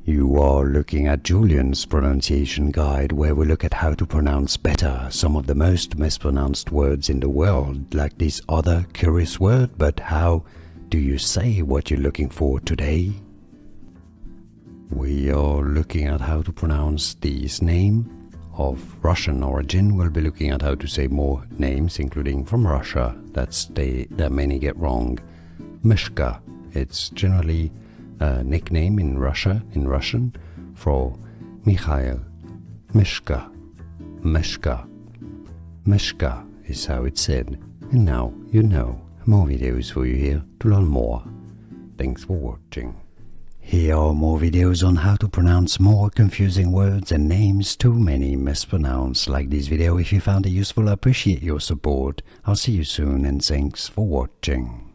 You are looking at Julian's pronunciation guide, where we look at how to pronounce better some of the most mispronounced words in the world, like this other curious word. But how do you say what you're looking for today? We are looking at how to pronounce this name of Russian origin. We'll be looking at how to say more names, including from Russia, that many get wrong. Mishka, it's generally a nickname in Russian, for Mikhail. Mishka, Mishka, Mishka is how it's said. And now you know. More videos for you here to learn more. Thanks for watching. Here are more videos on how to pronounce more confusing words and names too many mispronounced. Like this video if you found it useful. I appreciate your support. I'll see you soon and thanks for watching.